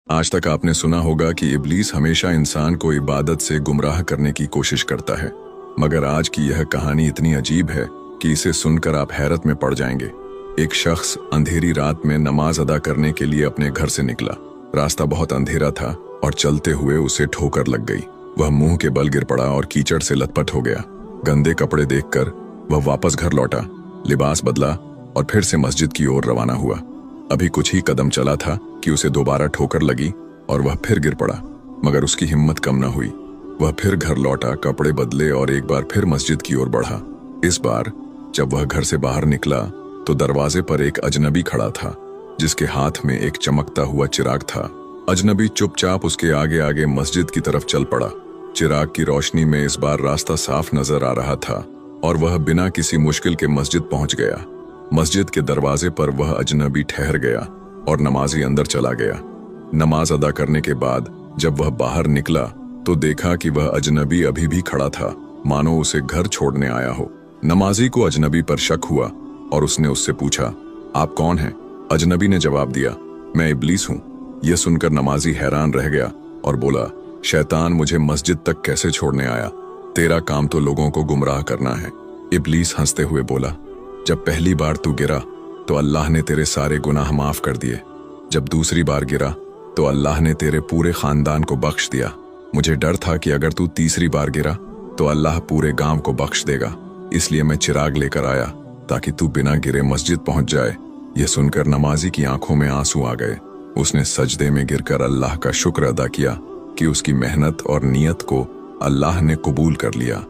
आज तक आपने सुना होगा कि इब्लीस हमेशा इंसान को इबादत से गुमराह करने की कोशिश करता है, मगर आज की यह कहानी इतनी अजीब है कि इसे सुनकर आप हैरत में पड़ जाएंगे। एक शख्स अंधेरी रात में नमाज अदा करने के लिए अपने घर से निकला। रास्ता बहुत अंधेरा था और चलते हुए उसे ठोकर लग गई। वह मुंह के बल गिर पड़ा और कीचड़ से लथपथ हो गया। गंदे कपड़े देखकर वह वापस घर लौटा, लिबास बदला और फिर से मस्जिद की ओर रवाना हुआ। अभी कुछ ही कदम चला था कि उसे दोबारा ठोकर लगी और वह फिर गिर पड़ा, मगर उसकी हिम्मत कम न हुई। वह फिर घर लौटा, कपड़े बदले और एक बार फिर मस्जिद की ओर बढ़ा। इस बार जब वह घर से बाहर निकला तो दरवाजे पर एक अजनबी खड़ा था, जिसके हाथ में एक चमकता हुआ चिराग था। अजनबी चुपचाप उसके आगे आगे मस्जिद की तरफ चल पड़ा। चिराग की रोशनी में इस बार रास्ता साफ नजर आ रहा था और वह बिना किसी मुश्किल के मस्जिद पहुंच गया। मस्जिद के दरवाजे पर वह अजनबी ठहर गया और नमाजी अंदर चला गया। नमाज अदा करने के बाद जब वह बाहर निकला तो देखा कि वह अजनबी अभी भी खड़ा था, मानो उसे घर छोड़ने आया हो। नमाजी को अजनबी पर शक हुआ और उसने उससे पूछा, आप कौन हैं? अजनबी ने जवाब दिया, मैं इब्लीस हूं। यह सुनकर नमाजी हैरान रह गया और बोला, शैतान मुझे मस्जिद तक कैसे छोड़ने आया? तेरा काम तो लोगों को गुमराह करना है। इब्लीस हंसते हुए बोला, जब पहली बार तू गिरा तो अल्लाह ने तेरे सारे गुनाह माफ कर दिए। जब दूसरी बार गिरा तो अल्लाह ने तेरे पूरे खानदान को बख्श दिया। मुझे डर था कि अगर तू तीसरी बार गिरा तो अल्लाह पूरे गांव को बख्श देगा, इसलिए मैं चिराग लेकर आया ताकि तू बिना गिरे मस्जिद पहुंच जाए। यह सुनकर नमाजी की आंखों में आंसू आ गए। उसने सजदे में गिरकर अल्लाह का शुक्र अदा किया कि उसकी मेहनत और नियत को अल्लाह ने कबूल कर लिया।